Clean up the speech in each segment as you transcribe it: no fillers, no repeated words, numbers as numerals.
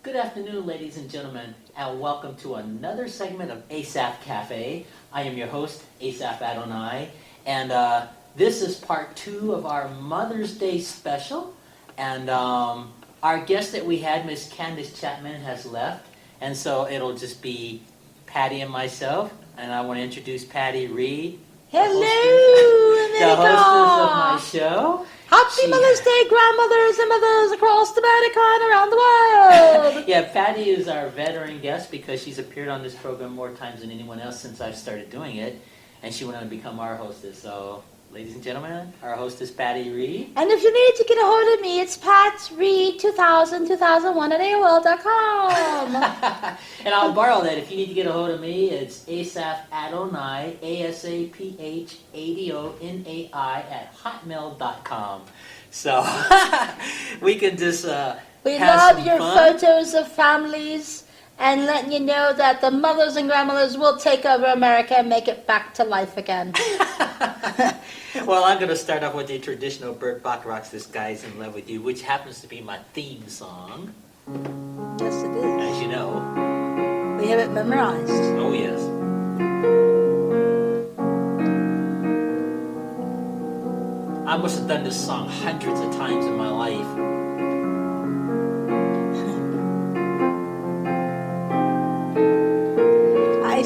Good afternoon, ladies and gentlemen, and welcome to another segment of Asaph Cafe. I am your host, Asaph Adonai, and this is part 2 of our Mother's Day special. And our guest that we had, Miss Candace Chapman, has left, and so it'll just be Patti and myself. And I want to introduce Patti Reed, the hostess of my show. Happy Mother's Day, grandmothers and mothers across America and around the world. Yeah, Patti is our veteran guest because she's appeared on this program more times than anyone else since I've started doing it. And she went on to become our hostess. So, ladies and gentlemen, our hostess, Patti Reed. And if you need to get a hold of me, it's PatReed2000, 2001 at AOL.com. And I'll borrow that. If you need to get a hold of me, it's Asaph Adonai, ASAPH80NAI at hotmail.com. So, we can just we have love some your fun. photos of families and letting you know that the mothers and grandmothers will take over America and make it back to life again. Well, I'm going to start off with the traditional Burt Bacharach's This Guy's in Love with You, which happens to be my theme song, Yes, it is. as you know. We have it memorized. Oh, yes. I must have done this song hundreds of times in my life.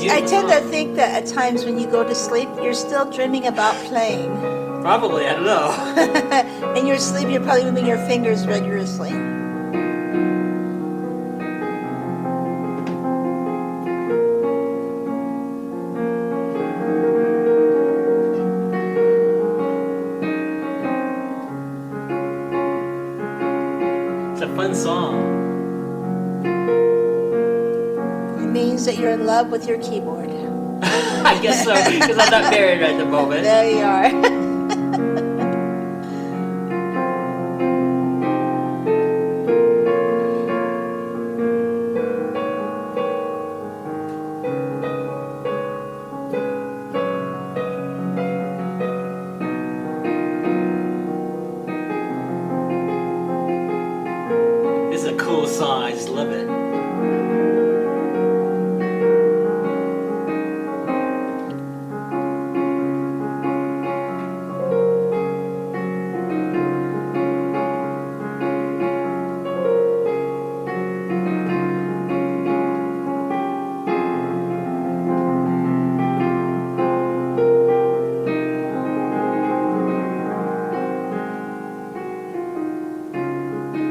I tend to think that at times when you go to sleep, you're still dreaming about playing. Probably, I don't know. In your sleep, you're probably moving your fingers rigorously. It's a fun song. It means that you're in love with your keyboard. I guess so, because I'm not married right at the moment. There you are. This is a cool song. I just love it.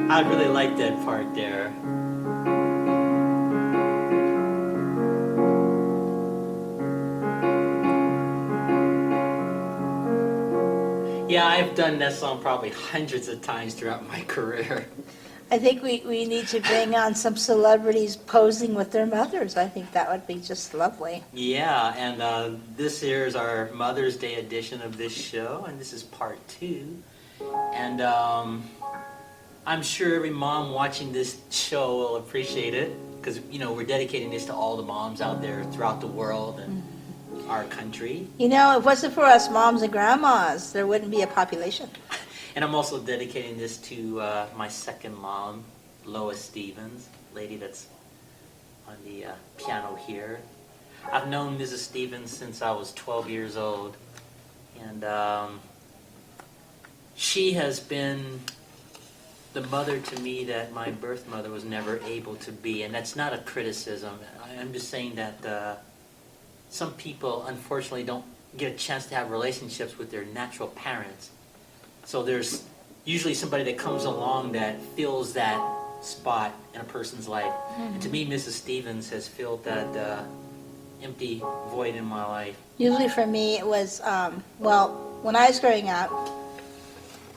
I really like that part there. Yeah, I've done that song probably hundreds of times throughout my career. I think we need to bring on some celebrities posing with their mothers. I think that would be just lovely. Yeah, and this here is our Mother's Day edition of this show, and this is part 2. And I'm sure every mom watching this show will appreciate it, because, you know, we're dedicating this to all the moms out there throughout the world and our country. You know, if it wasn't for us moms and grandmas, there wouldn't be a population. And I'm also dedicating this to my second mom, Lois Stevens, lady that's on the piano here. I've known Mrs. Stevens since I was 12 years old, and she has been the mother to me that my birth mother was never able to be, and that's not a criticism. I'm just saying that some people, unfortunately, don't get a chance to have relationships with their natural parents. So there's usually somebody that comes along that fills that spot in a person's life. And to me, Mrs. Stevens has filled that empty void in my life. Usually for me it was, when I was growing up,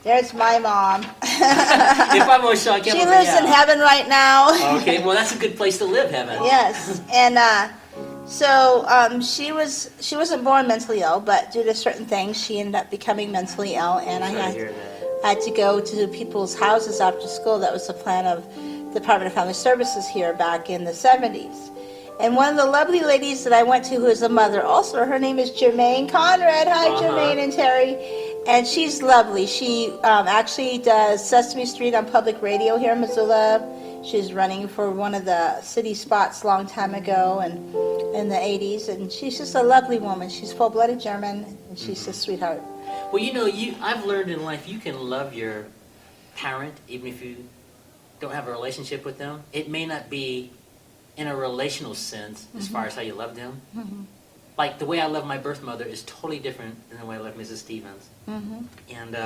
there's my mom. If I'm always shocked, She lives in heaven right now. Okay, well that's a good place to live, heaven. Yes, and so she wasn't born mentally ill, but due to certain things, she ended up becoming mentally ill, and I Sorry to had hear that. had to go to people's houses after school. That was the plan of the Department of Family Services here back in the 70s. And one of the lovely ladies that I went to, who is a mother also, her name is Jermaine Conrad. Hi, Jermaine and Terry. And she's lovely. She actually does Sesame Street on public radio here in Missoula. She was running for one of the city spots a long time ago and in the 80s. And she's just a lovely woman. She's full-blooded German, and she's a sweetheart. Well, I've learned in life you can love your parent even if you don't have a relationship with them. It may not be in a relational sense as far as how you love them. Like the way I love my birth mother is totally different than the way I love Mrs. Stevens. And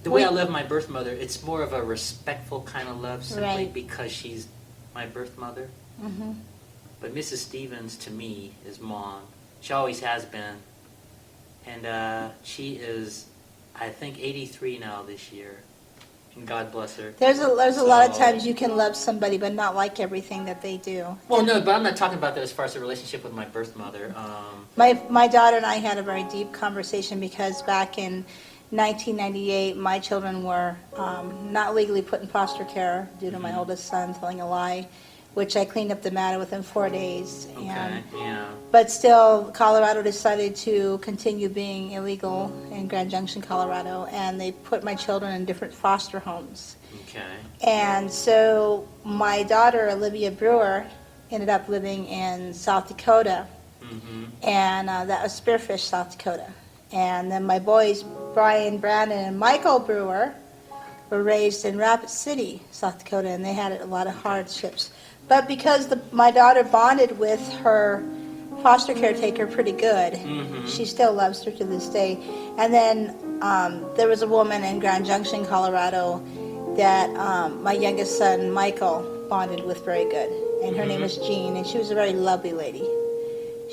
the way I love my birth mother, it's more of a respectful kind of love simply because she's my birth mother. But Mrs. Stevens, to me, is Mom. She always has been. And she is, I think, 83 now this year. And God bless her. There's a lot of times you can love somebody but not like everything that they do. Well, no, but I'm not talking about that as far as the relationship with my birth mother. My daughter and I had a very deep conversation because back in 1998, my children were not legally put in foster care due to my oldest son telling a lie, which I cleaned up the matter within 4 days. Okay, yeah. But still, Colorado decided to continue being illegal in Grand Junction, Colorado, and they put my children in different foster homes. Okay. And so my daughter, Olivia Brewer, ended up living in South Dakota, and that was Spearfish, South Dakota. And then my boys, Brian, Brandon, and Michael Brewer, were raised in Rapid City, South Dakota, and they had a lot of hardships. But because my daughter bonded with her foster caretaker pretty good, she still loves her to this day. And then there was a woman in Grand Junction, Colorado, that my youngest son, Michael, bonded with very good. And her name was Jean, and she was a very lovely lady.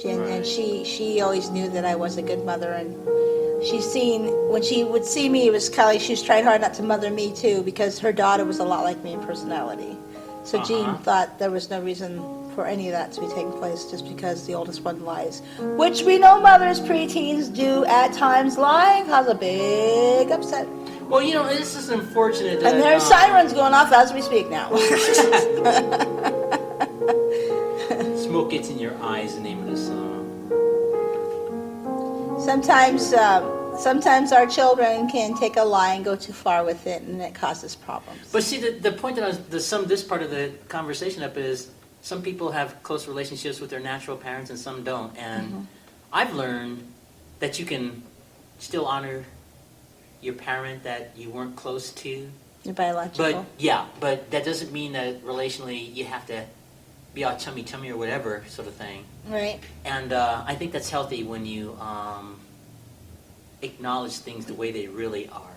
And she always knew that I was a good mother. And when she would see me, it was kind of like she was trying hard not to mother me too, because her daughter was a lot like me in personality. So Jean thought there was no reason for any of that to be taking place just because the oldest one lies. Which we know mothers, preteens do at times lie and cause a big upset. Well, this is unfortunate. And there's sirens going off as we speak now. Smoke Gets in Your Eyes, the name of the song. Sometimes our children can take a lie and go too far with it, and it causes problems. But see, the point that I was to sum this part of the conversation up is some people have close relationships with their natural parents and some don't. And I've learned that you can still honor your parent that you weren't close to. Your biological. But that doesn't mean that relationally you have to be all chummy or whatever sort of thing. Right. And I think that's healthy when you acknowledge things the way they really are.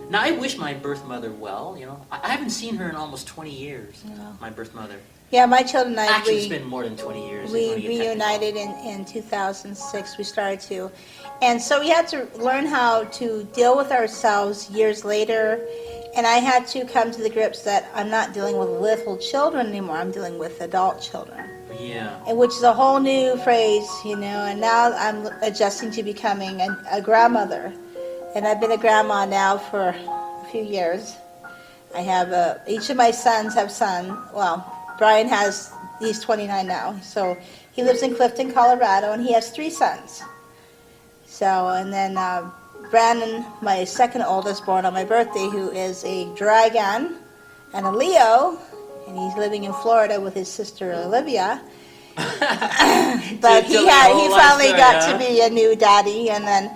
Now, I wish my birth mother well. I haven't seen her in almost 20 years. My birth mother. Yeah, my children and I. Actually, it's been more than 20 years. We reunited in 2006. We started to, and so we had to learn how to deal with ourselves years later. And I had to come to the grips that I'm not dealing with little children anymore. I'm dealing with adult children. Yeah. And which is a whole new phrase, And now I'm adjusting to becoming a grandmother. And I've been a grandma now for a few years. I have each of my sons have sons. Well, Brian he's 29 now. So he lives in Clifton, Colorado, and he has 3 sons. So, and then Brandon, my second oldest, born on my birthday, who is a dragon and a Leo, and he's living in Florida with his sister Olivia. But he finally got to be a new daddy, and then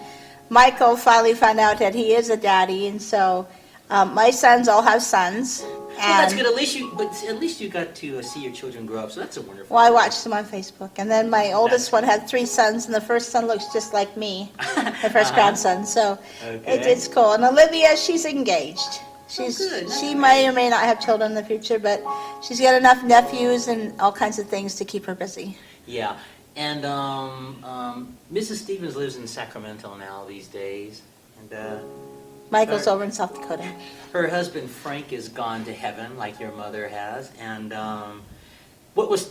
Michael finally found out that he is a daddy, and so my sons all have sons. Well, that's good. At least you got to see your children grow up, so that's a wonderful. Well, I watched them on Facebook, and then my oldest one had 3 sons, and the first son looks just like me, the first grandson. So it's cool. And Olivia, she's engaged. She may or may not have children in the future, but she's got enough nephews and all kinds of things to keep her busy. Yeah, and Mrs. Stevens lives in Sacramento now these days, and Michael's over in South Dakota. Her husband Frank is gone to heaven, like your mother has, and Mrs.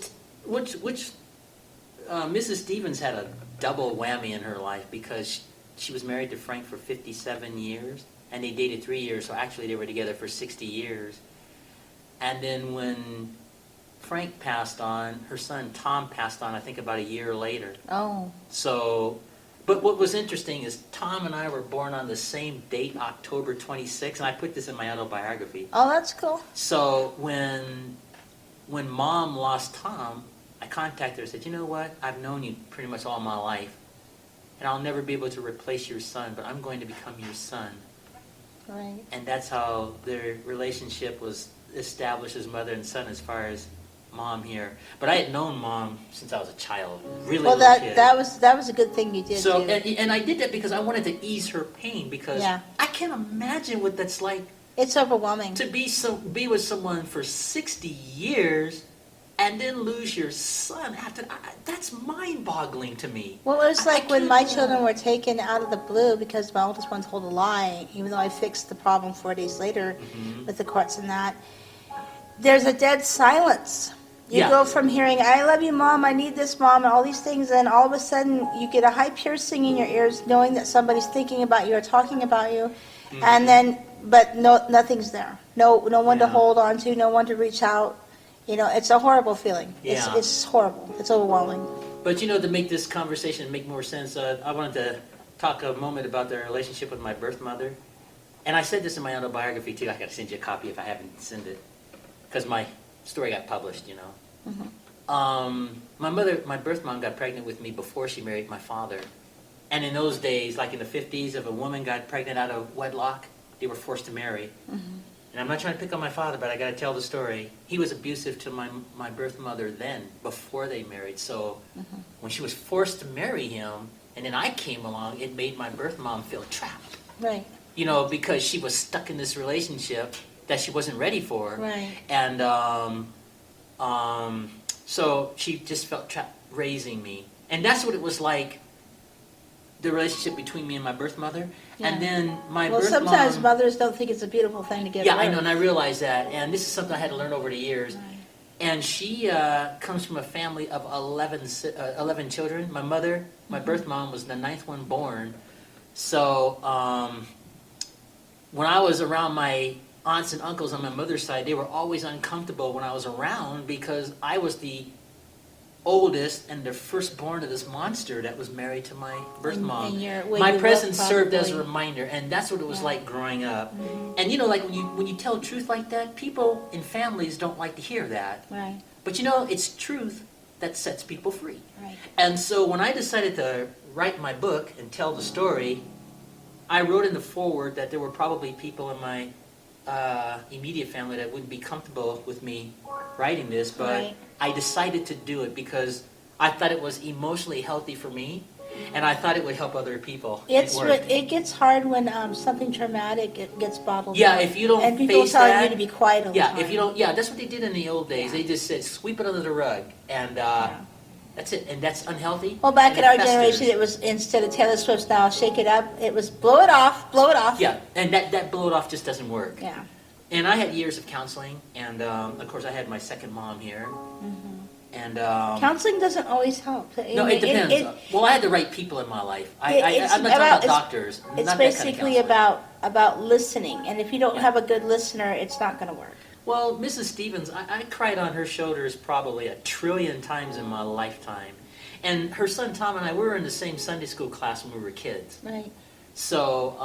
Stevens had a double whammy in her life because she was married to Frank for 57 years, and they dated 3 years, so actually they were together for 60 years. And then when Frank passed on, her son Tom passed on, I think about a year later. Oh. So But what was interesting is Tom and I were born on the same date, October 26th, and I put this in my autobiography. Oh, that's cool. So when Mom lost Tom, I contacted her and said, you know what, I've known you pretty much all my life, and I'll never be able to replace your son, but I'm going to become your son. Right. And that's how their relationship was established as mother and son as far as Mom here. But I had known Mom since I was a child, really Well, little kid. that was a good thing you did. So, too. and I did that because I wanted to ease her pain, because Yeah. I can't imagine what that's like It's overwhelming. to be with someone for 60 years and then lose your son after. That's mind-boggling to me. Well, it was I like when can't my do children that. were taken out of the blue because my oldest one told a lie, even though I fixed the problem 4 days later Mhm. with the courts and that. There's a dead silence. You Yeah. go from hearing, I love you, Mom, I need this, Mom, and all these things, and all of a sudden you get a high piercing in your ears knowing that somebody's thinking about you or talking about you, and then, but nothing's there. No one to Yeah. hold on to, no one to reach out. You know, it's a horrible feeling. Yeah. It's horrible. It's overwhelming. But to make this conversation make more sense, I wanted to talk a moment about the relationship with my birth mother. And I said this in my autobiography too. I got to send you a copy if I haven't sent it, because my story got published. My birth mom got pregnant with me before she married my father. And in those days, like in the 50s, if a woman got pregnant out of wedlock, they were forced to marry. And I'm not trying to pick on my father, but I got to tell the story. He was abusive to my birth mother then, before they married. So when she was forced to marry him, and then I came along, it made my birth mom feel trapped. Right. Because she was stuck in this relationship that she wasn't ready for. Right. And so she just felt trapped raising me. And that's what it was like, the relationship between me and my birth mother. Yeah. And then my Well, birth sometimes mom... mothers don't think it's a beautiful thing to give Yeah, birth. I know, and I realize that. And this is something I had to learn over the years. Right. And she comes from a family of 11 children. My mother, my birth mom, was the 9th one born. So when I was around my aunts and uncles on my mother's side, they were always uncomfortable when I was around, because I was the oldest and the firstborn of this monster that was married to my birth mom. My presence served as a reminder, and that's what it was like growing up. And like when you tell truth like that, people in families don't like to hear that. Right. But it's truth that sets people free. Right. And so when I decided to write my book and tell the story, I wrote in the foreword that there were probably people in my immediate family that wouldn't be comfortable with me writing this, but Right. I decided to do it because I thought it was emotionally healthy for me, and I thought it would help other people. It gets hard when something traumatic gets bottled Yeah, up. if you don't and people face tell that, you to be quiet all the time. if you don't, that's what they did in the old days. Yeah. They just said, sweep it under the rug, and that's it, and that's unhealthy. Well, back and in it our festers. generation, it was, instead of Taylor Swift's Now Shake It Up, it was blow it off, blow it off. Yeah, and that blow it off just doesn't work. Yeah. And I had years of counseling, and of course I had my second mom here. And Counseling doesn't always help. no, it depends. Well, I had the right people in my life. It's I'm not talking about it's- doctors. It's not that basically kind of counseling. about listening, and if you don't Yeah. have a good listener, it's not going to work. Well, Mrs. Stevens, I cried on her shoulders probably 1 trillion times in my lifetime. And her son Tom and I, we were in the same Sunday school class when we were kids. Right. So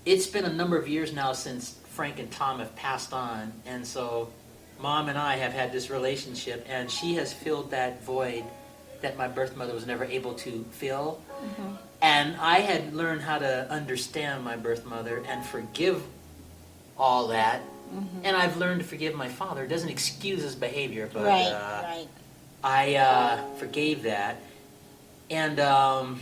it's been a number of years now since Frank and Tom have passed on, and so Mom and I have had this relationship, and she has filled that void that my birth mother was never able to fill. And I had learned how to understand my birth mother and forgive all that. And I've learned to forgive my father. It doesn't excuse his behavior, but Right. I forgave that. And, The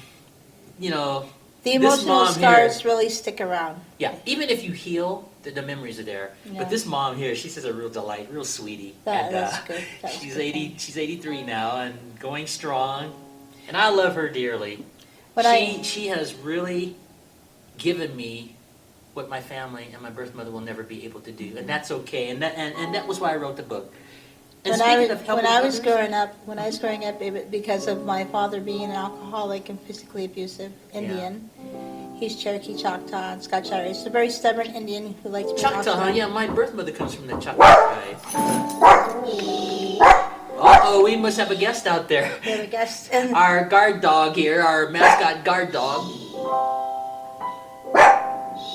this emotional mom scars here, really stick around. yeah, even if you heal, the memories are there. Yeah. But this mom here, she's just a real delight, real sweetie. That's good. That's She's good 80. She's 83 now and going strong, and I love her dearly. But She has really given me what my family and my birth mother will never be able to do, and that's okay. And that was why I wrote the book. And speaking of helping when I was others, growing up, because of my father being an alcoholic and physically abusive Indian, he's Cherokee Choctaw and Scotch Irish. He's a very stubborn Indian who likes to be Choctaw, huh? outside. Yeah, my birth mother comes from the Choctaw tribe. Uh-oh, we must have a guest out there. We have a guest. And Our guard dog here, our mascot guard dog.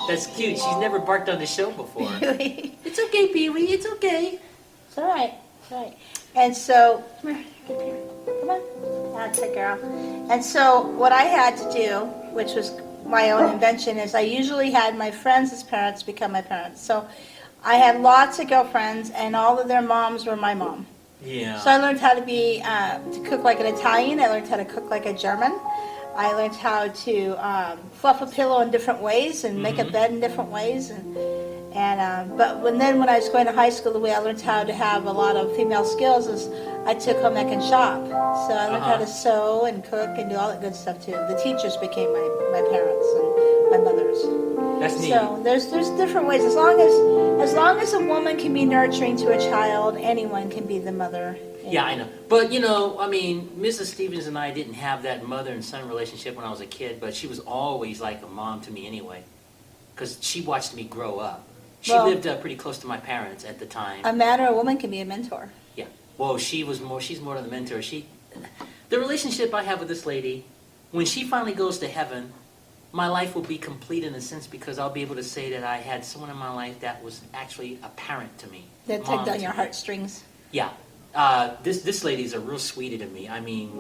That's cute. She's never barked on the show before. It's okay, Pee-wee. It's okay. It's all right. It's all right. And so, come here. Get here. Come on. That's it, girl. And so, what I had to do, which was my own invention, is I usually had my friends as parents become my parents. So, I had lots of girlfriends, and all of their moms were my mom. Yeah. So I learned how to cook like an Italian. I learned how to cook like a German. I learned how to fluff a pillow in different ways and make a bed in different ways. But when I was going to high school, the way I learned how to have a lot of female skills is I took home ec and shop. So I learned how to sew and cook and do all that good stuff too. The teachers became my parents and my mothers. That's neat. So there's different ways. As long as a woman can be nurturing to a child, anyone can be the mother. Yeah, I know. But, Mrs. Stevens and I didn't have that mother and son relationship when I was a kid, but she was always like a mom to me anyway, because she watched me grow up. She lived pretty close to my parents at the time. A man or a woman can be a mentor. Yeah. Well, she's more than a mentor. The relationship I have with this lady, when she finally goes to heaven, my life will be complete in a sense because I'll be able to say that I had someone in my life that was actually a parent to me. That tugged on your heartstrings. Yeah. This lady's a real sweetie to me. I mean,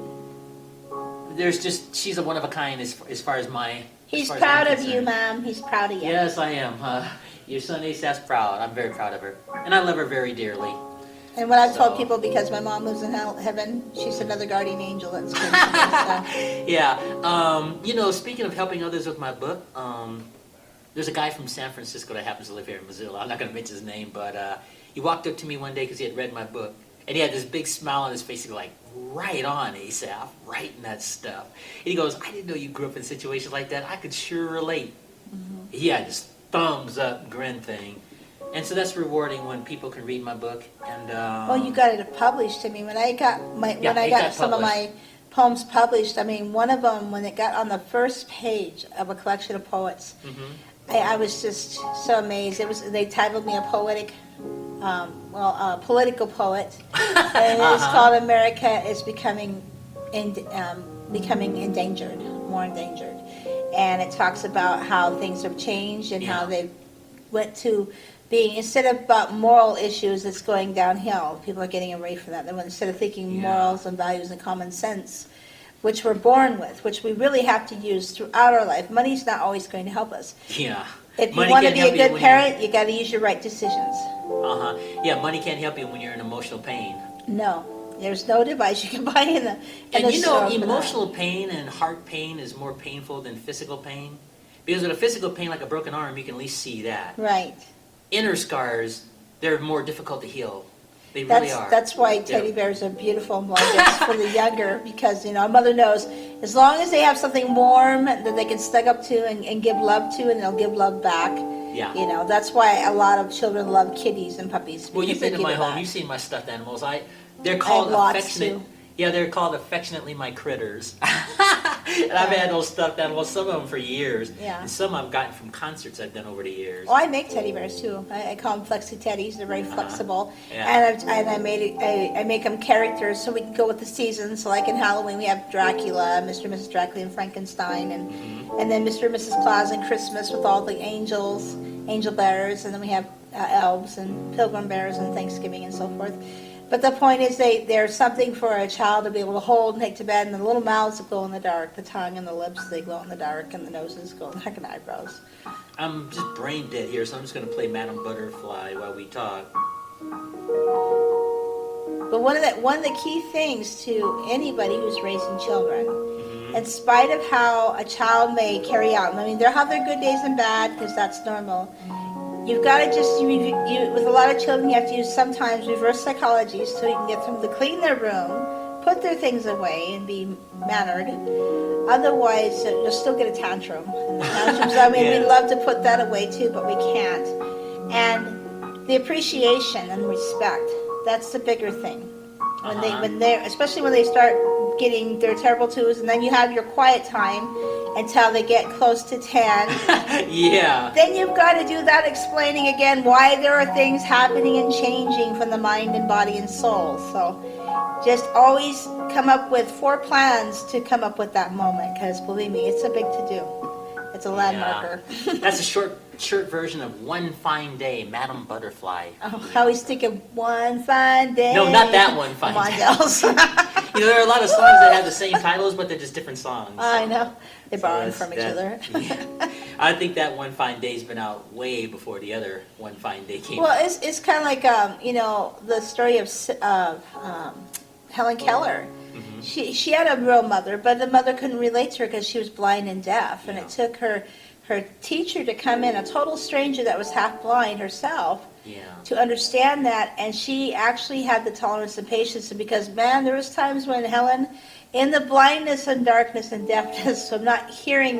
she's a one of a kind as far as my. He's proud of you, Mom. He's proud of you. Yes, I am. Your son Asaph's proud. I'm very proud of her, and I love her very dearly. And what I've told people, because my mom lives in heaven, she's another guardian angel that's good to me. So. Yeah. Speaking of helping others with my book, there's a guy from San Francisco that happens to live here in Missoula. I'm not going to mention his name, but he walked up to me one day because he had read my book. And he had this big smile on his face. He was like, right on, Asaph, writing that stuff. And he goes, I didn't know you grew up in situations like that. I could sure relate. Mm-hmm. He had this thumbs up grin thing. And so that's rewarding when people can read my book. And well, you got it published. I mean, when I got some of my poems published, I mean, one of them, when it got on the first page of a collection of poets, I was just so amazed. They titled me a political poet, and it's called "America is Becoming Endangered, More Endangered," and it talks about how things have changed and how they went to being, instead of about moral issues, it's going downhill. People are getting away from that. Instead of thinking morals and values and common sense, which we're born with, which we really have to use throughout our life. Money's not always going to help us. Yeah. If you want to be a good parent, you got to use your right decisions. Yeah, money can't help you when you're in emotional pain. No. There's no device you can buy in the store. Emotional pain and heart pain is more painful than physical pain. Because with a physical pain like a broken arm, you can at least see that. Right. Inner scars, they're more difficult to heal. They really are. That's why teddy bears are beautiful blankets for the younger, because a mother knows as long as they have something warm that they can snug up to and give love to, and they'll give love back. Yeah. That's why a lot of children love kitties and puppies. Well, you've been to my home. You've seen my stuffed animals. They're called affectionate. Yeah, they're called affectionately my critters. And I've had those stuffed animals, some of them for years. Yeah. And some I've gotten from concerts I've done over the years. Oh, I make teddy bears too. I call them flexi teddies. They're very flexible. Yeah. And I make them characters so we can go with the seasons. So like in Halloween we have Dracula, Mr. and Mrs. Dracula and Frankenstein, and then Mr. and Mrs. Claus and Christmas with all the angels, angel bears, and then we have elves and pilgrim bears and Thanksgiving and so forth. But the point is, there's something for a child to be able to hold and take to bed, and the little mouths that glow in the dark, the tongue and the lips, they glow in the dark, and the noses glow in the dark, and the eyebrows. I'm just brain dead here, so I'm just going to play Madam Butterfly while we talk. But one of the key things to anybody who's raising children, in spite of how a child may carry out, I mean, they'll have their good days and bad, because that's normal. You've got to just, with a lot of children, you have to use sometimes reverse psychology so you can get them to clean their room, put their things away, and be mannered. Otherwise, you'll still get a tantrum. And the tantrums, I mean, we love to put that away too, but we can't. And the appreciation and respect, that's the bigger thing. Especially when they start getting their terrible twos, and then you have your quiet time until they get close to 10. Yeah. Then you've got to do that explaining again why there are things happening and changing from the mind and body and soul. So just always come up with 4 plans to come up with that moment, because believe me, it's a big to-do. It's a landmarker. Yeah. That's a short version of One Fine Day, Madam Butterfly. Oh, I always think of One Fine Day. No, not that One Fine Come on, Day. Dels. You know, there are a lot of songs that have the same titles, but they're just different songs. I know. They're So borrowing that's- from each that- other. Yeah. I think that One Fine Day's been out way before the other One Fine Day came Well, out. it's kind of like, the story of Helen Keller. Mhm. She had a real mother, but the mother couldn't relate to her because she was blind and deaf. And Yeah. it took her teacher to come in, a total stranger that was half blind herself, Yeah. to understand that. And she actually had the tolerance and patience. And because, man, there was times when Helen, in the blindness and darkness and deafness, so not hearing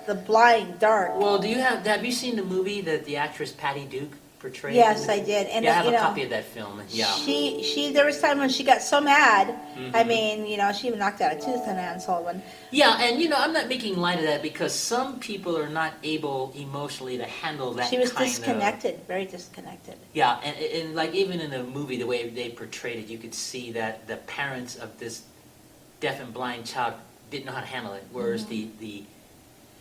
the blind, dark. Well, have you seen the movie that the actress Patti Duke portrayed? Yes, I did. And Yeah, I have you a know, copy of that film. Yeah. She there was time when she got so mad. I Mhm. mean, she even knocked out a tooth in Anne Sullivan. Yeah, and I'm not making light of that because some people are not able emotionally to handle that She was kind disconnected, very disconnected. Yeah, and like even in the movie, the way they portrayed it, you could see that the parents of this deaf and blind child didn't know how to handle it, whereas the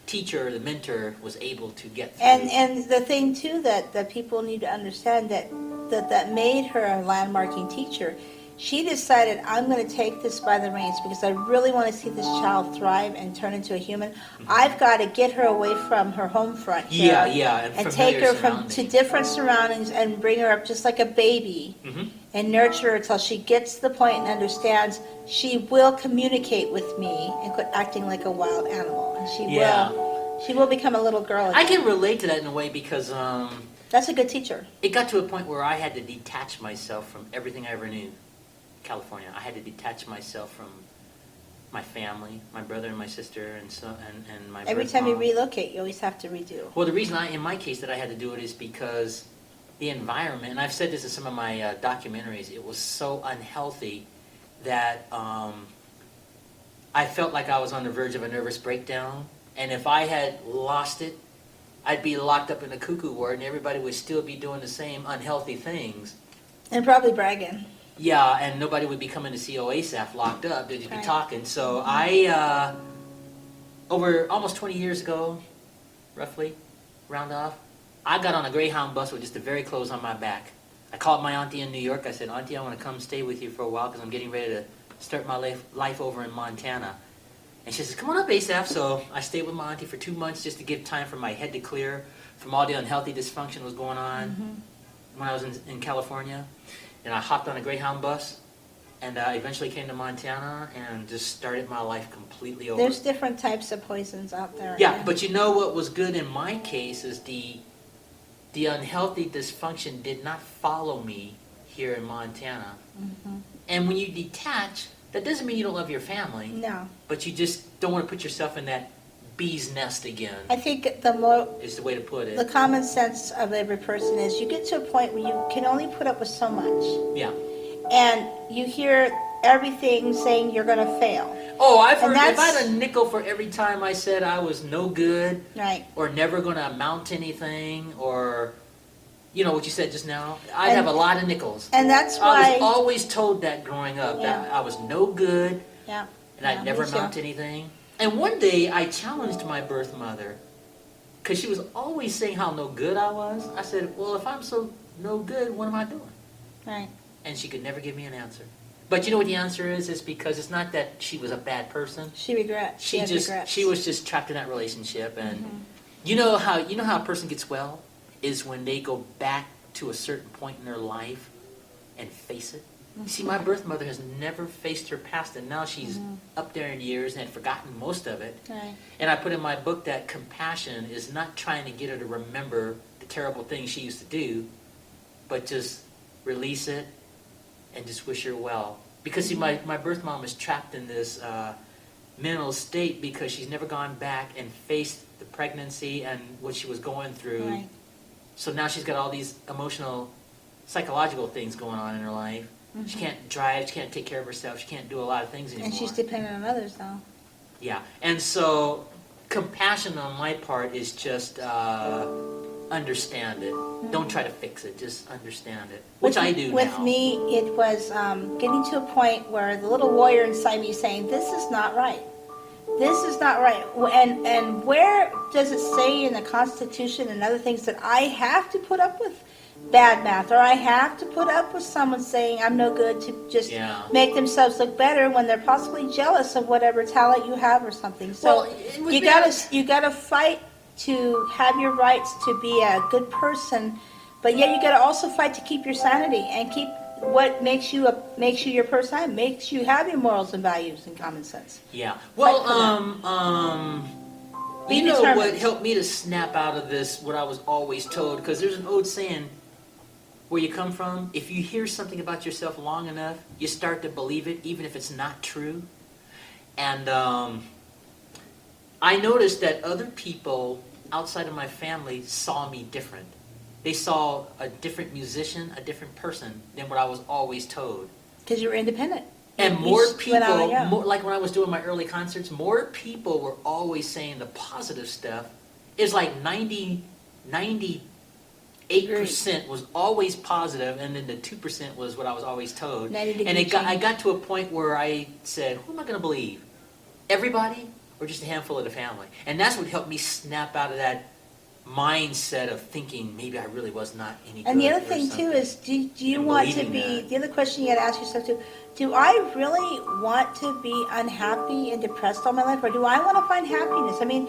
teacher, the mentor, was able to get through. And the thing too that people need to understand that made her a landmarking teacher. She decided, I'm going to take this by the reins because I really want to see this child thrive and turn into a human. I've got to get her away from her home front here. Yeah, And take familiar her to surroundings. different surroundings and bring her up just like a baby. Mhm. And nurture her till she gets to the point and understands she will communicate with me and quit acting like a wild animal. And Yeah. she will become a little girl again. I can relate to that in a way because That's a good teacher. it got to a point where I had to detach myself from everything I ever knew. California. I had to detach myself from my family, my brother and my sister, and my Every birth time you mom. relocate, you always have to redo. Well, the reason in my case that I had to do it is because the environment, and I've said this in some of my documentaries, it was so unhealthy that I felt like I was on the verge of a nervous breakdown. And if I had lost it, I'd be locked up in a cuckoo ward and everybody would still be doing the same unhealthy things. And probably bragging. Yeah, and nobody would be coming to see Asaph locked up. They'd just be Right. talking. So I, over almost 20 years ago, roughly, round off, I got on a Greyhound bus with just the very clothes on my back. I called my auntie in New York. I said, Auntie, I want to come stay with you for a while because I'm getting ready to start my life over in Montana. And she says, come on up, Asaph. So I stayed with my auntie for 2 months just to give time for my head to clear from all the unhealthy dysfunction that was going on when I was in California. And I hopped on a Greyhound bus and eventually came to Montana and just started my life completely over. There's different types of poisons out there. Yeah, but you know what was good in my case is the unhealthy dysfunction did not follow me here in Montana. And when you detach, that doesn't mean you don't love your family, No. but you just don't want to put yourself in that bee's nest again, I think the more is the way to put the it. common sense of every person is you get to a point where you can only put up with so much. Yeah. And you hear everything saying you're going to fail. Oh, I've heard, And if I that's- had a nickel for every time I said I was no good, Right. or never going to amount to anything, or, you know what you said just now, I'd And- have a lot of nickels. And that's I why. was always told that growing up, that Yeah. I was no good, Yeah. and I'd Yeah, never me too. amount to anything. And one day I challenged my birth mother, because she was always saying how no good I was. I said, well, if I'm so no good, what am I doing? Right. And she could never give me an answer. But you know what the answer is? It's because it's not that she was a bad person. She regrets. She had just regrets. she was just trapped in that relationship, and you know how a person gets well is when they go back to a certain point in their life and face it. You see, my birth mother has never faced her past, and now she's up there in years and had forgotten most of it. Right. And I put in my book that compassion is not trying to get her to remember the terrible things she used to do, but just release it and just wish her well. Because see, my birth mom is trapped in this mental state because she's never gone back and faced the pregnancy and what she was going through. Right. So now she's got all these emotional, psychological things going on in her life. She can't drive, she can't take care of herself, she can't do a lot of things anymore. And she's dependent on others now. Yeah, and so compassion on my part is just understand it. Don't try to fix it, just understand it, which I do With now. me, it was getting to a point where the little warrior inside me saying, this is not right. This is not right. And where does it say in the Constitution and other things that I have to put up with bad math, or I have to put up with someone saying I'm no good to just make themselves look better when they're possibly jealous of whatever talent you have or something. So you gotta fight to have your rights to be a good person, but yet you gotta also fight to keep your sanity and keep what makes you your person, makes you have your morals and values and common sense. Yeah. Well, you know determined. what helped me to snap out of this, what I was always told, because there's an old saying, where you come from, if you hear something about yourself long enough, you start to believe it, even if it's not true. And I noticed that other people outside of my family saw me different. They saw a different musician, a different person than what I was always told. Because you were independent. And more people, like when I was doing my early concerts, more people were always saying the positive stuff. It's like 98% was always positive, and then the 2% was what I was always told. And I got to a point where I said, who am I going to believe? Everybody or just a handful of the family? And that's what helped me snap out of that mindset of thinking maybe I really was not any good. And the other thing too is, do you want to be, the other question you got to ask yourself too, do I really want to be unhappy and depressed all my life, or do I want to find happiness? I mean,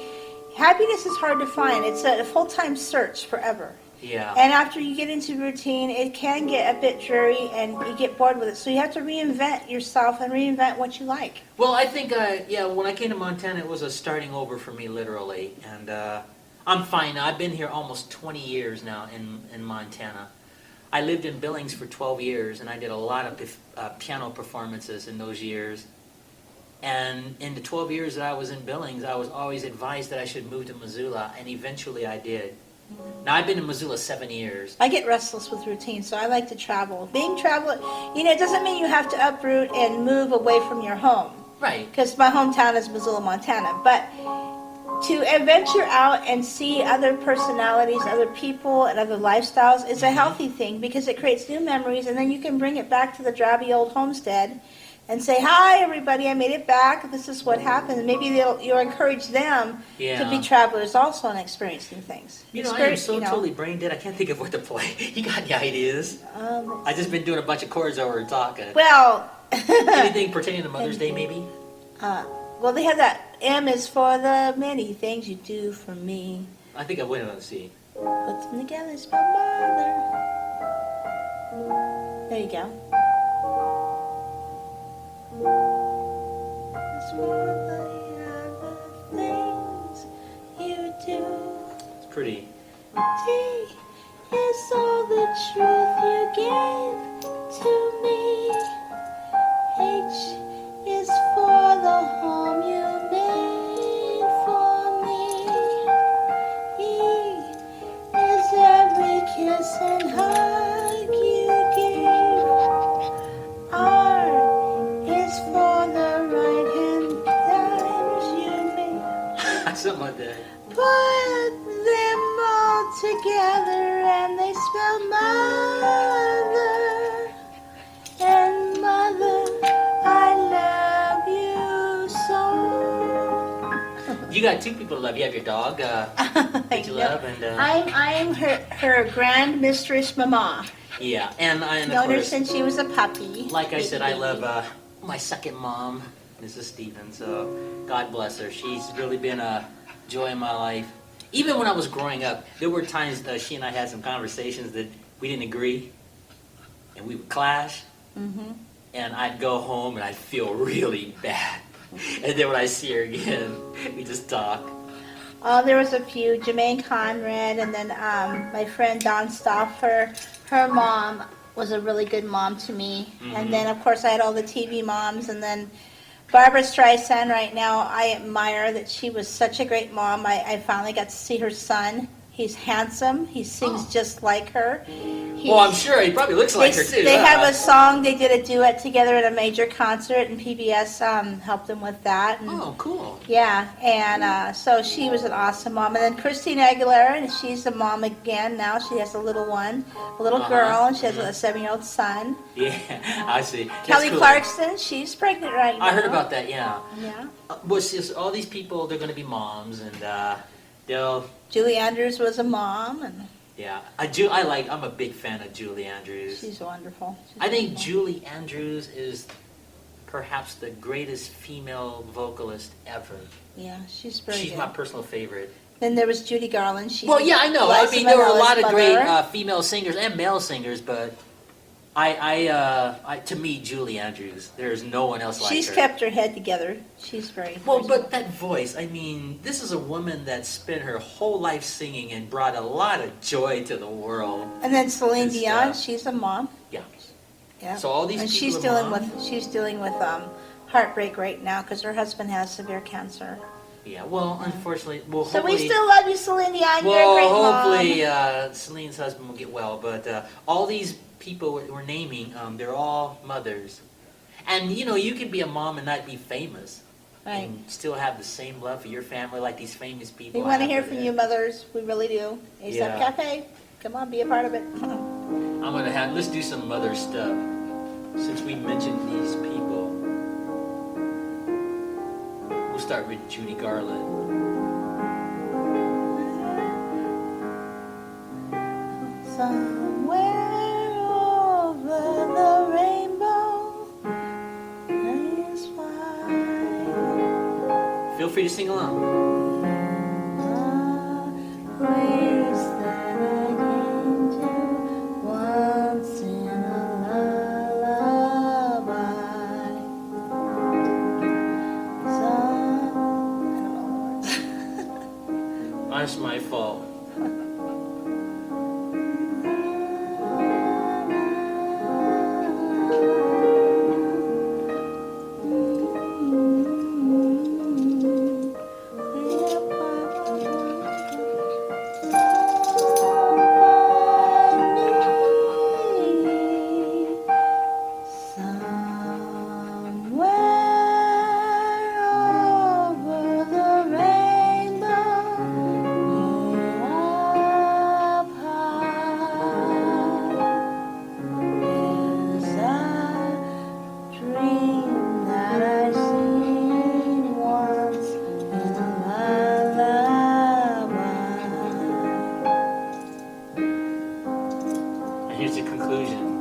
happiness is hard to find. It's a full-time search forever. Yeah. And after you get into routine, it can get a bit dreary and you get bored with it. So you have to reinvent yourself and reinvent what you like. Well, I think, when I came to Montana, it was a starting over for me, literally. And I'm fine now. I've been here almost 20 years now in Montana. I lived in Billings for 12 years, and I did a lot of piano performances in those years. And in the 12 years that I was in Billings, I was always advised that I should move to Missoula, and eventually I did. Now, I've been in Missoula 7 years. I get restless with routine, so I like to travel. It doesn't mean you have to uproot and move away from your home. Right. Because my hometown is Missoula, Montana. But to venture out and see other personalities, other people, and other lifestyles is a healthy thing because it creates new memories, and then you can bring it back to the drabby old homestead and say, hi, everybody, I made it back. This is what happened. And maybe you'll encourage them to be travelers also and experience new things. I am so totally brain dead, I can't think of what to play. You got any ideas? I've just been doing a bunch of chords over and talking. Well... Anything pertaining to Mother's Day, maybe? Well, they have that M is for the many things you do for me. I think I went on C. Put them together, spell mother. There you go. It's for the other things you do. It's pretty. T is all the truth you gave to me. H is for the home you made for me. E is every kiss and hug you gave. R is for the right hand times you made. Something like that. Put them all together and they spell mother. And mother, I love you so. You got two people to love. You have your dog that you love, and I'm her grand mistress mama. yeah, and of Known her course, since she was a puppy. like I said, I love my second mom, Mrs. Stevens. So God bless her. She's really been a joy in my life. Even when I was growing up, there were times she and I had some conversations that we didn't agree, and we would clash. Mm-hmm. And I'd go home and I'd feel really bad. And then when I see her again, we just talk. There was a few, Jermaine Conrad, and then my friend Dawn Stauffer. Her mom was a really good mom to me. Mm-hmm. And then, of course, I had all the TV moms. And then Barbara Streisand right now, I admire that she was such a great mom. I finally got to see her son He's handsome. He sings just like her. Well, I'm sure he probably looks like her too. They have a song. They did a duet together at a major concert, and PBS helped them with that. And, Oh, cool. yeah, and so she was an awesome mom. And then Christina Aguilera, and she's a mom again now. She has a little one, a little girl, and she has a 7-year-old son. Yeah, I see. That's Kelly cool. Clarkson, she's pregnant right now. I heard about that. Yeah. Yeah. Well, it's all these people, they're going to be moms, and they'll. Julie Andrews was a mom, and Yeah, I'm a big fan of Julie Andrews. she's wonderful. I think Julie Andrews is perhaps the greatest female vocalist ever. Yeah, she's very She's good. my personal favorite. Then there was Judy Garland. She Well, yeah, I know. I Liza mean, there were a Minnelli's lot of great mother. female singers and male singers, but to me, Julie Andrews, there's no one else like her. She's kept her head together. She's very. Well, but that voice, I mean, this is a woman that spent her whole life singing and brought a lot of joy to the world. And then Celine and Dion, stuff. she's a mom. Yeah. Yeah. So all these and people she's are dealing moms? she's dealing with heartbreak right now because her husband has severe cancer. Yeah, well, unfortunately, well, So hopefully, we still love you, Celine Dion. You're a well, great mom. hopefully, Celine's husband will get well. But all these people we're naming, they're all mothers, and you can be a mom and not be famous, Right. and still have the same love for your family like these famous people. We want to have hear for from them. you, mothers. We really do. Asaph Yeah. Cafe, come on, be a part of it. Let's do some mother stuff since we mentioned these people. We'll start with Judy Garland. Somewhere over the rainbow is white. Feel free to sing along. The place that I came to once in a lullaby. I don't know. That's my fault. And here's the conclusion.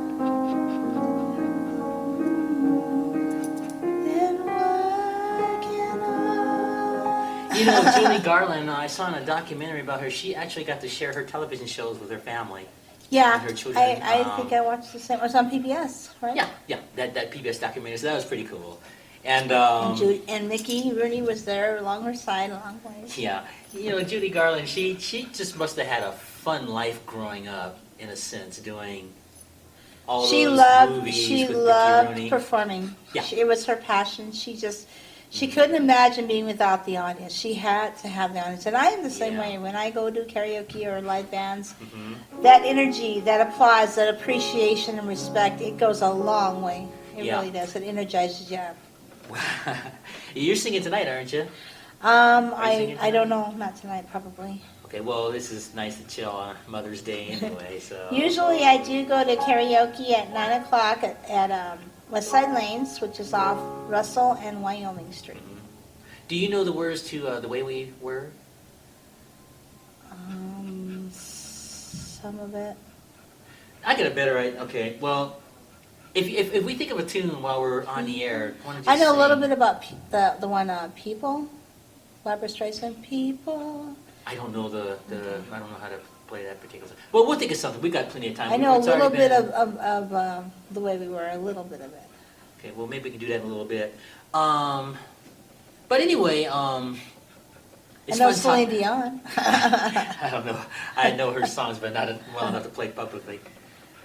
Julie Garland, I saw in a documentary about her, she actually got to share her television shows with her family. Yeah, And her children, I think I watched the same. It was on PBS, right? Yeah, that PBS documentary, so that was pretty cool. And, And Mickey Rooney was there along her side a long ways. yeah, Judy Garland, she just must have had a fun life growing up, in a sense, doing all She those loved movies with Mickey Rooney. performing. Yeah. It was her passion. She couldn't imagine being without the audience. She had to have the audience. And I am the same Yeah. way. When I go do karaoke or live bands, Mhm. that energy, that applause, that appreciation and respect, it goes a long way. It Yeah. really does. It energizes you. You're singing tonight, aren't you? singing I don't know. Not tonight, probably. Okay, well, this is nice to chill on Mother's Day anyway, so. Usually I do go to karaoke at 9 o'clock at West Side Lanes, which is off Russell and Wyoming Street. Do you know the words to The Way We Were? Some of it. I got a better idea. Okay, well, if we think of a tune while we're on the air, why don't you I know a little sing? bit about the one People, Barbara Streisand. People. I don't know I don't know how to play that particular song. Well, we'll think of something. We got plenty of time. I know a It's already little bit been- of The Way We Were, a little bit of it. Okay, well, maybe we can do that in a little bit. But anyway, it's I know fun Celine talk- Dion. I don't know. I know her songs, but not well enough to play publicly.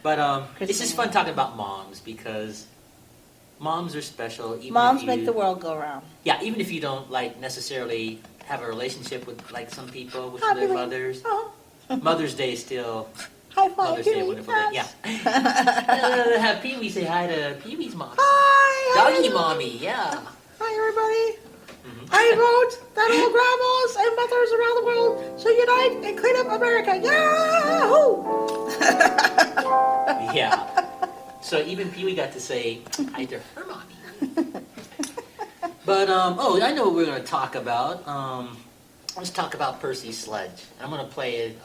But it's just fun talking about moms because moms are special. Even Moms if make you- the world go round. Yeah, even if you don't necessarily have a relationship with some people with Oh, their really? mothers. Oh, Mother's Day is still High five, Mother's Day, Pee-wee, wonderful day. Yeah. yes. Have Pee Wee say hi to Pee Wee's mom. Hi, Doggy everybody. mommy, yeah. Hi, everybody. Mhm. I vote that all grandmas and mothers around the world should unite and clean up America. Yahoo! Yeah. So even Pee Wee got to say hi to her mommy. But oh, I know what we're going to talk about. Let's talk about Percy Sledge. I'm going to play it.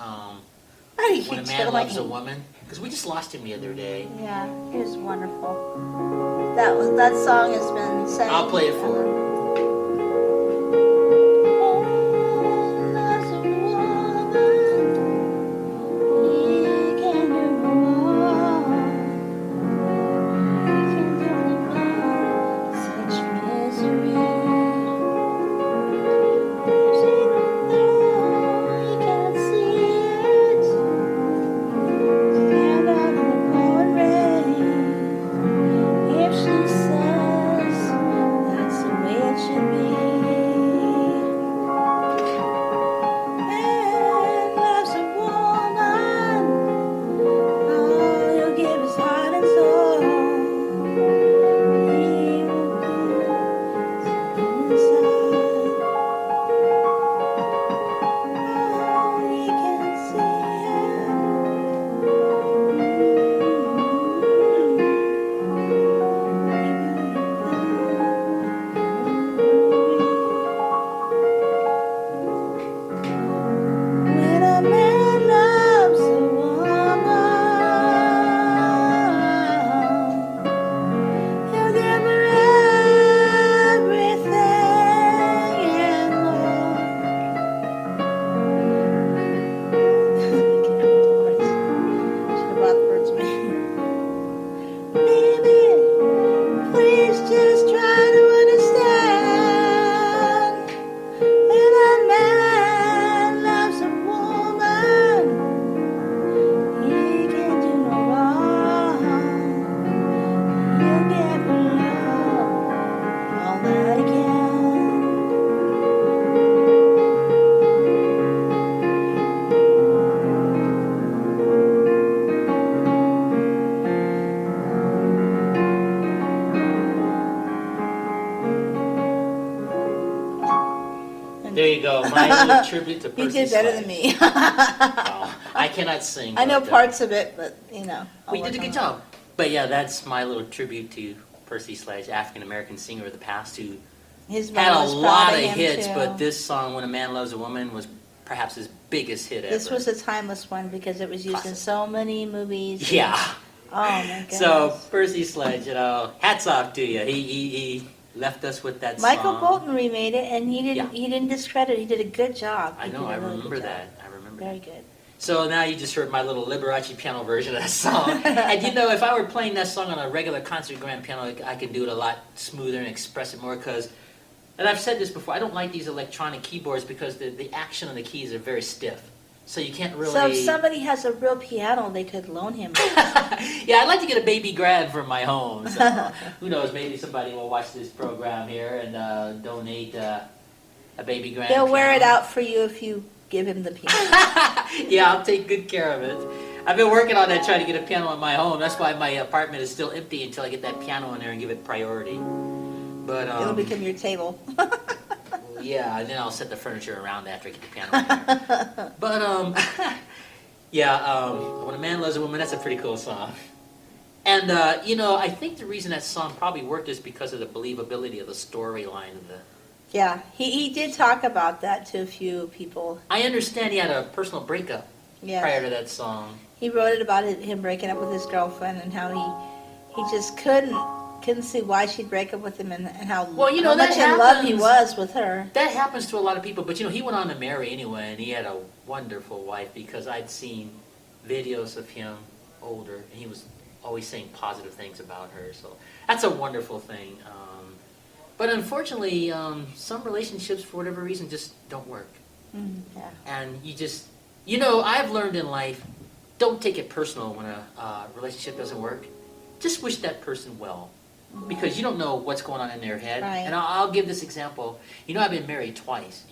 When a Man Loves a Woman, because we just lost him the other day. Yeah, he was wonderful. That song has been sang. I'll play it for her. There you go. My little tribute to Percy You did better than Sledge. me. Wow. I cannot sing. I know but, parts of it, but you know. We did a good job. But yeah, that's my little tribute to Percy Sledge, African-American singer of the past who His had mom a was proud lot of him, hits, too. but this song, When a Man Loves a Woman, was perhaps his biggest hit ever. This was a timeless one because it was used in Classic. so many movies. Yeah. Oh my goodness. So, Percy Sledge, hats off to you. He left us with that Michael song. Bolton remade it, and he Yeah. didn't discredit. He did a good job. I He know, did a I really remember good job. that. I remember Very that. good. So now you just heard my little Liberace piano version of that song. And if I were playing that song on a regular concert grand piano, I could do it a lot smoother and express it more because, and I've said this before, I don't like these electronic keyboards because the action on the keys are very stiff. So you can't really... So if somebody has a real piano, they could loan him. Yeah, I'd like to get a baby grand for my home. So who knows, maybe somebody will watch this program here and donate a baby grand He'll wear it piano. out for you if you give him the piano. Yeah, I'll take good care of it. I've been working on that, trying to get a piano in my home. That's why my apartment is still empty until I get that piano in there and give it priority. But It'll become your table. yeah, and then I'll set the furniture around after I get the piano in there. But yeah, When a Man Loves a Woman, that's a pretty cool song. And I think the reason that song probably worked is because of the believability of the storyline of the. Yeah, he did talk about that to a few people. I understand he had a personal breakup prior Yeah, to that song. he wrote it about him breaking up with his girlfriend and how he just couldn't see why she'd break up with him and how, Well, how that much in love he happens. was with her. That happens to a lot of people, but he went on to marry anyway, and he had a wonderful wife because I'd seen videos of him older, and he was always saying positive things about her. So that's a wonderful thing. But unfortunately, some relationships, for whatever reason, just don't work. Yeah. And I've learned in life, don't take it personal when a relationship doesn't work. Just wish that person well. Because you don't know what's going on in their head. Right. And I'll give this example. I've been married twice,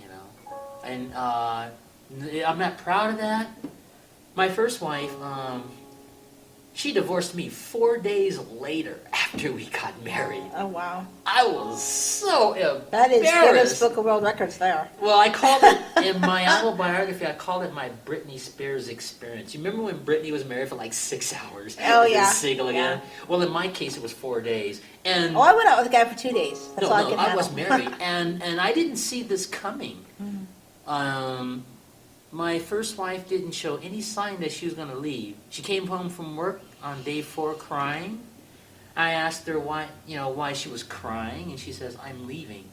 and I'm not proud of that, My first wife, she divorced me 4 days later after we got married. Oh, wow. I was so embarrassed. That is Guinness Book of World Records there. Well, I called it, in my autobiography, I called it my Britney Spears experience. You remember when Britney was married for like 6 hours? Oh, and then yeah. Single again? Well, in my case, it was 4 days. And Oh, I went out with a guy for 2 days. That's all I could I handle. was married, and I didn't see this coming. My first wife didn't show any sign that she was going to leave. She came home from work on day 4 crying. I asked her why she was crying, and she says, "I'm leaving.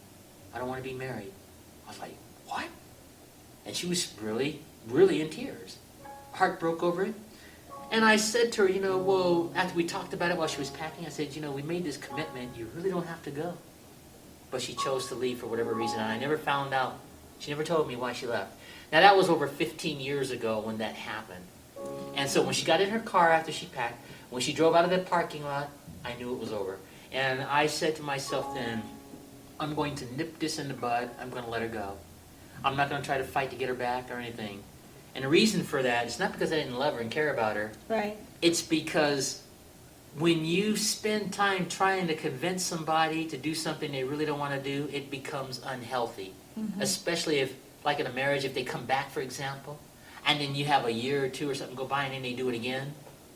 I don't want to be married." I was like, "What?" And she was really, really in tears. Heart broke over it. And I said to her, well, after we talked about it while she was packing, I said, we made this commitment. You really don't have to go. But she chose to leave for whatever reason, and I never found out. She never told me why she left. Now, that was over 15 years ago when that happened. And so when she got in her car after she packed, when she drove out of the parking lot, I knew it was over. And I said to myself then, I'm going to nip this in the bud. I'm going to let her go. I'm not going to try to fight to get her back or anything. And the reason for that is not because I didn't love her and care about her. Right. It's because when you spend time trying to convince somebody to do something they really don't want to do, it becomes unhealthy. Mm-hmm. Especially if, like in a marriage, if they come back, for example, and then you have a year or 2 or something go by and then they do it again.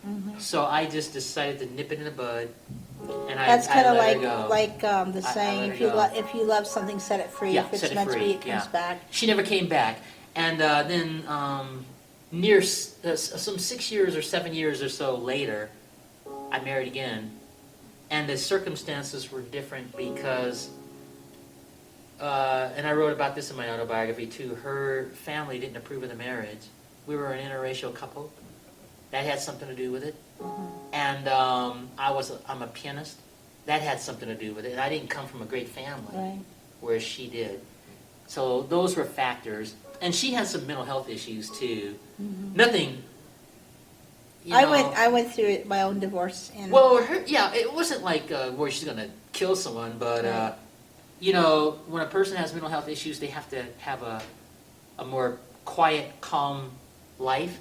Mm-hmm. So I just decided to nip it in the bud, and That's kind of like the saying, if you love something, set it free. Yeah, if it's set it meant free. to be, it comes back. She never came back, and then near some 6 years or 7 years or so later, I married again, and the circumstances were different because, and I wrote about this in my autobiography too. Her family didn't approve of the marriage. We were an interracial couple. That had something to do with it. Mm-hmm. And I'm a pianist. That had something to do with it. And I didn't come from a great family, right, whereas she did. So those were factors. And she had some mental health issues too. Mm-hmm. Nothing. I went through my own divorce. And it wasn't like where she's going to kill someone, but right, when a person has mental health issues, they have to have a more quiet, calm life.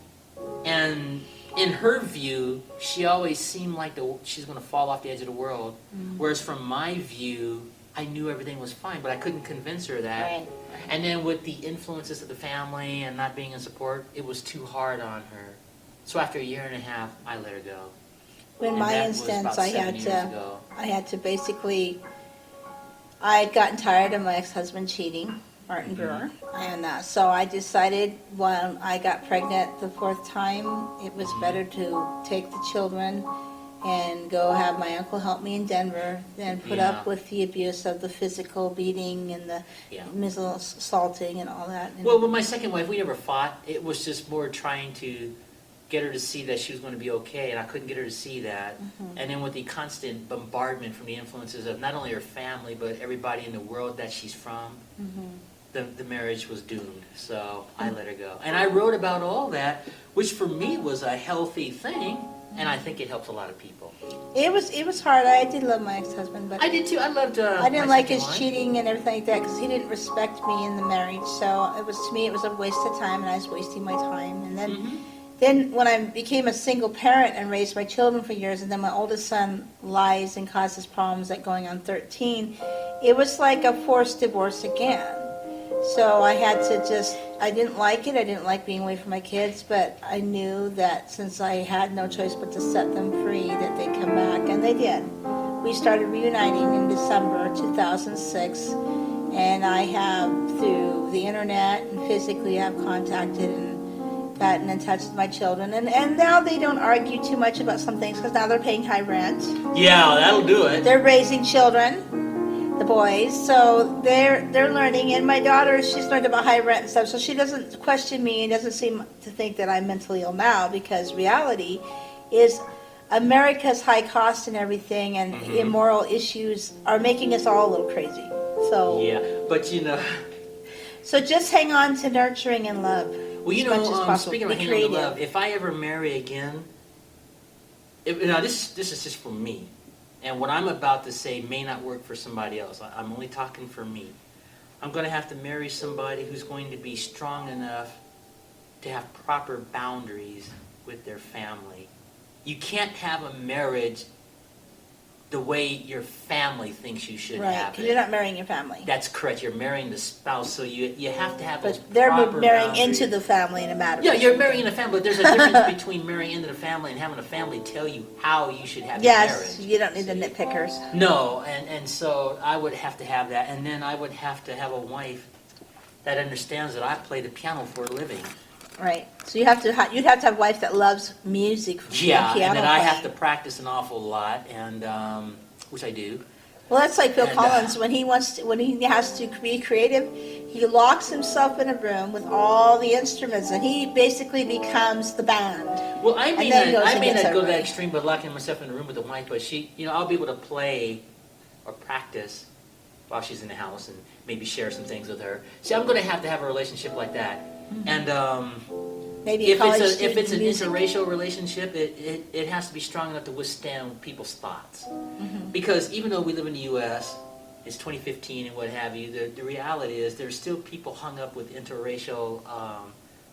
And in her view, she always seemed like she's going to fall off the edge of the world. Mm-hmm. Whereas from my view, I knew everything was fine, but I couldn't convince her that. Right. And then with the influences of the family and not being in support, it was too hard on her. So after a year and a half, I let her go. In my instance, I had to basically, I had gotten tired of my ex-husband cheating, Martin Brewer, and so I decided when I got pregnant the 4th time, it was better to take the children and go have my uncle help me in Denver than put up with the abuse of the physical beating and the mental assaulting and all that. And well, with my second wife, we never fought. It was just more trying to get her to see that she was going to be okay, and I couldn't get her to see that. Mm-hmm. And then with the constant bombardment from the influences of not only her family, but everybody in the world that she's from, mm-hmm, the marriage was doomed. So I let her go. And I wrote about all that, which for me was a healthy thing, and I think it helps a lot of people. It was hard. I did love my ex-husband, but I did too. I loved. I didn't like his cheating and everything like that because he didn't respect me in the marriage. So it was a waste of time, and I was wasting my time. And then. Mm-hmm. Then when I became a single parent and raised my children for years, and then my oldest son lies and causes problems at going on 13, it was like a forced divorce again. So I had to I didn't like it. I didn't like being away from my kids, but I knew that since I had no choice but to set them free, that they'd come back, and they did. We started reuniting in December 2006, and I have, through the internet and physically, I've contacted and gotten in touch with my children, and now they don't argue too much about some things because now they're paying high rent. Yeah, that'll do it. They're raising children, the boys, so they're learning. And my daughter, she's learned about high rent and stuff, so she doesn't question me and doesn't seem to think that I'm mentally ill now, because reality is America's high cost and everything, and mm-hmm, immoral issues are making us all a little crazy. So yeah, but so just hang on to nurturing and love. Well, speaking of hanging on to love, if I ever marry again, this is just for me, and what I'm about to say may not work for somebody else. I'm only talking for me. I'm going to have to marry somebody who's going to be strong enough to have proper boundaries with their family. You can't have a marriage the way your family thinks you should Right, have because it. you're not marrying your family. That's correct. You're marrying the spouse, so you have to have those But they're proper marrying boundaries. into the family in a matter of Yeah, you're marrying a family, but there's a difference between marrying into the family and having a family tell you how you should have your marriage. Yes, you don't need the See? nitpickers. No, and so I would have to have that, and then I would have to have a wife that understands that I play the piano for a living. Right. So you'd have to have a wife that loves music. Yeah, piano and then I have to playing. practice an awful lot, and which I do. Well, that's like Phil And, Collins when he has to be creative. He locks himself in a room with all the instruments, and he basically becomes the band. Well, I may then he goes not and gets go to that everybody. extreme, but locking myself in a room with a wife, but she, I'll be able to play or practice while she's in the house and maybe share some things with her. See, I'm going to have a relationship like that. Mm-hmm. And Maybe a college if student it's an music. interracial relationship, it has to be strong enough to withstand people's thoughts. Mm-hmm. Because even though we live in the U.S., it's 2015 and what have you, the reality is there's still people hung up with interracial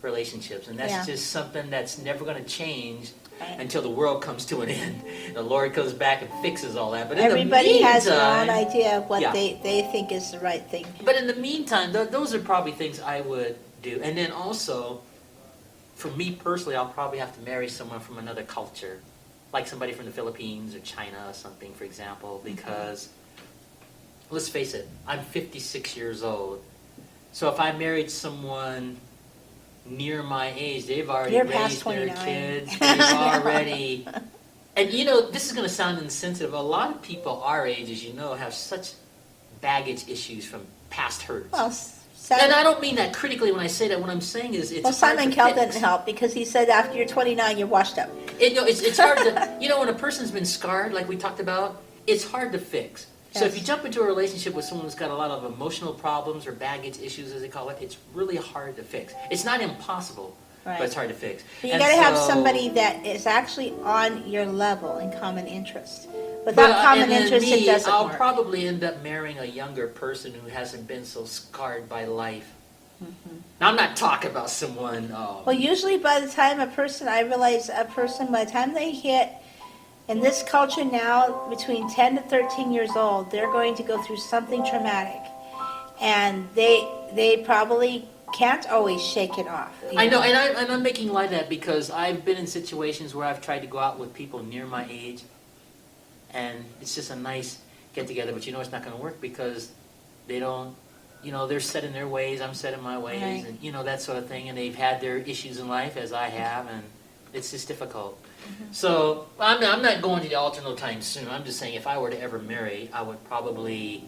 relationships, and that's Yeah. just something that's never going to change Right. until the world comes to an end. The Lord comes back and fixes all that. But in Everybody the has their meantime, own idea of what yeah. they think is the right thing. But in the meantime, those are probably things I would do. And then also, for me personally, I'll probably have to marry someone from another culture, like somebody from the Philippines or China or something, for example, because, let's face it, I'm 56 years old. So if I married someone near my age, they've already You're past raised their 29. kids, they've already... And this is going to sound insensitive. A lot of people our age, as you know, have such baggage issues from past hurts. Well, And I don't mean that critically when I say that. What I'm saying is it's hard Simon to Cowell fix. didn't help because he said after you're 29, you're washed up. It's hard to, when a person's been scarred, like we talked about, it's hard to fix. So if Yes. you jump into a relationship with someone who's got a lot of emotional problems or baggage issues, as they call it, it's really hard to fix. It's not impossible, Right. but it's hard to fix. But you And got to have so- somebody that is actually on your level in common interest. But, Without common and then interest, it doesn't I'll work. probably end up marrying a younger person who hasn't been so scarred by life. Mm-hmm. Now, I'm not talking about someone... Well, usually by the time I realize a person, by the time they hit, in this culture now, between 10 to 13 years old, they're going to go through something traumatic. And they probably can't always shake it off. I know, and I'm making light of that because I've been in situations where I've tried to go out with people near my age, and it's just a nice get-together, but it's not going to work because they don't, they're set in their ways, I'm set in my ways, Right. and, that sort of thing, and they've had their issues in life, as I have, and it's just difficult. So, I'm not going to the altar no time soon. I'm just saying if I were to ever marry, I would probably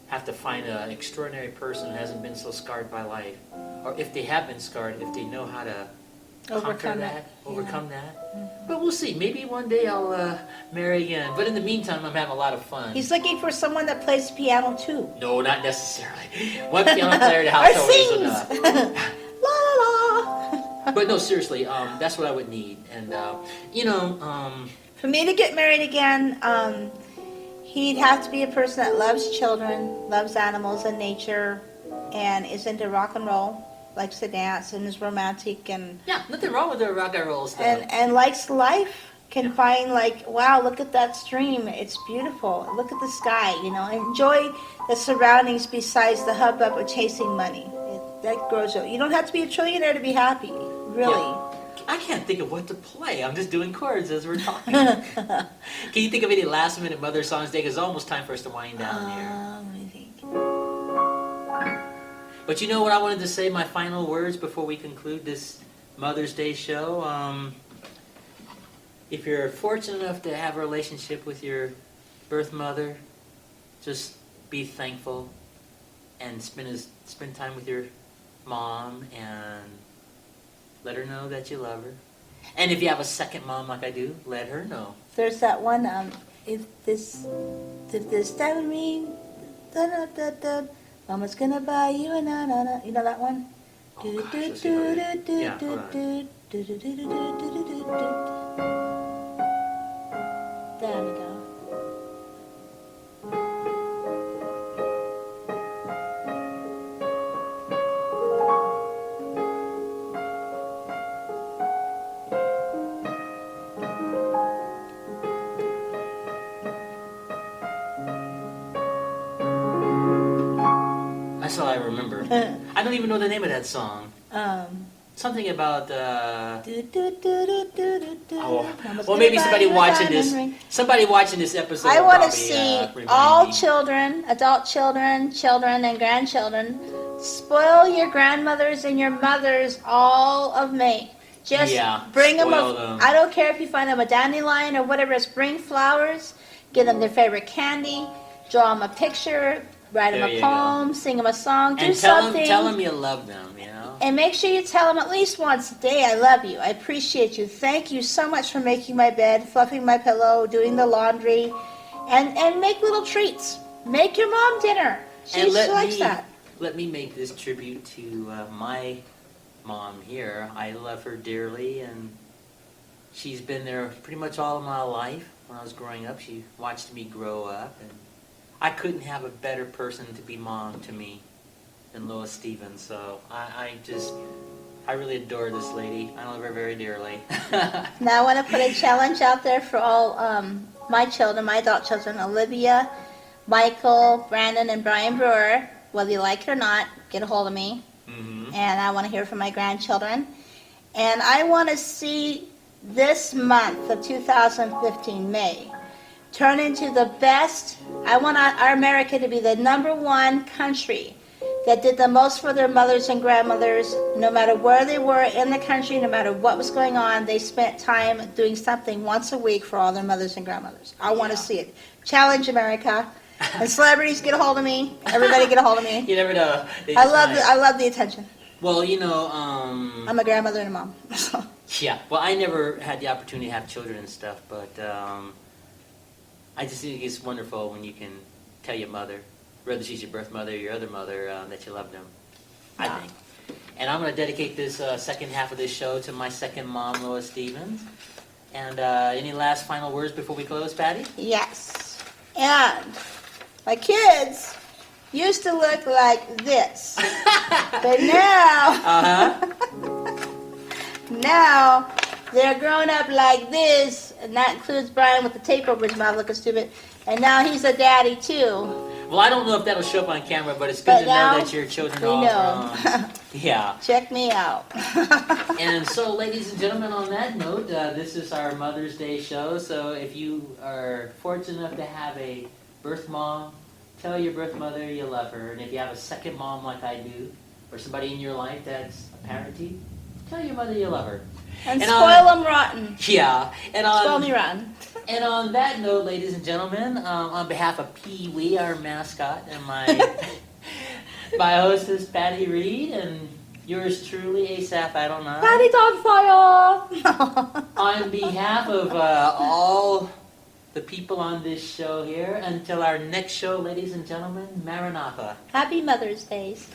have to find an extraordinary person who hasn't been so scarred by life. Or if they have been scarred, if they know how to conquer that, overcome that. But we'll see. Maybe one day I'll marry again. But in the meantime, I'm having a lot of fun. He's looking for someone that plays piano too. No, not necessarily. One piano player in the Or household is sings. enough. La la la. But no, seriously, that's what I would need. And, For me to get married again, he'd have to be a person that loves children, loves animals and nature, and is into rock and roll, likes to dance, and is romantic, and yeah, nothing wrong with the rock and roll stuff. and likes life. Can find wow, look at that stream, it's beautiful. Look at the sky, enjoy the surroundings besides the hubbub of chasing money. That grows you. You don't have to be a trillionaire to be happy, really. Yeah. I can't think of what to play. I'm just doing chords as we're talking. Can you think of any last-minute Mother songs, Dave? It's almost time for us to wind down here. Let me think. But you know what I wanted to say, my final words before we conclude this Mother's Day show? If you're fortunate enough to have a relationship with your birth mother, just be thankful and spend time with your mom and let her know that you love her. And if you have a second mom like I do, let her know. There's that one, if this diamond ring, da da da da, Mama's gonna buy you a na na na. You know that one? Oh, gosh, let's see if I can- yeah, hold on. There we go. remember. I don't even know the name of that song. Something about. Well, maybe somebody watching this episode. I will want to probably, see remind all me. children, adult children, children, and grandchildren. Spoil your grandmothers and your mothers all of May. Just bring them. I don't care if you find them a dandelion or whatever. Just bring flowers. Get them their favorite candy. Draw them a picture. Write them a poem. Sing them a song. Do something. Tell them you love them. You know. And make sure you tell them at least once a day, I love you. I appreciate you. Thank you so much for making my bed, fluffing my pillow, doing the laundry, and make little treats. Make your mom dinner. She likes that. Let me make this tribute to my mom here. I love her dearly, and she's been there pretty much all of my life. When I was growing up, she watched me grow up, and I couldn't have a better person to be mom to me than Lois Stevens. So I really adore this lady. I love her very dearly. Now I want to put a challenge out there for all my children, my adult children, Olivia, Michael, Brandon, and Brian Brewer. Whether you like it or not, get a hold of me. Mm-hmm. And I want to hear from my grandchildren. And I want to see this month of 2015, May, turn into the best. I want our America to be the #1 country that did the most for their mothers and grandmothers. No matter where they were in the country, no matter what was going on, they spent time doing something once a week for all their mothers and grandmothers. I want to see it. Challenge America. And celebrities, get a hold of me. Everybody get a hold of me. You never know. I love the attention. Well, you know, I'm a grandmother and a mom. Yeah. Well, I never had the opportunity to have children and stuff, but I just think it's wonderful when you can tell your mother, whether she's your birth mother or your other mother, that you love them. I think. And I'm going to dedicate this second half of this show to my second mom, Lois Stevens. And any last final words before we close, Patti? Yes. And my kids used to look like this. But now, now they're grown up like this, and that includes Brian with the tape over his mouth looking stupid. And now he's a daddy too. Well, I don't know if that'll show up on camera, but it's good to know that your children are all grown. Yeah. Check me out. And so, ladies and gentlemen, on that note, this is our Mother's Day show. So if you are fortunate enough to have a birth mom, tell your birth mother you love her. And if you have a second mom like I do, or somebody in your life that's a parent to you, tell your mother you love her. And spoil them rotten. Yeah. Spoil me rotten. And on that note, ladies and gentlemen, on behalf of Pee Wee, our mascot, and my hostess, Patti Reed, and yours truly, Asaph, I don't know. Patty's on fire! On behalf of all the people on this show here, until our next show, ladies and gentlemen, Maranatha. Happy Mother's Days.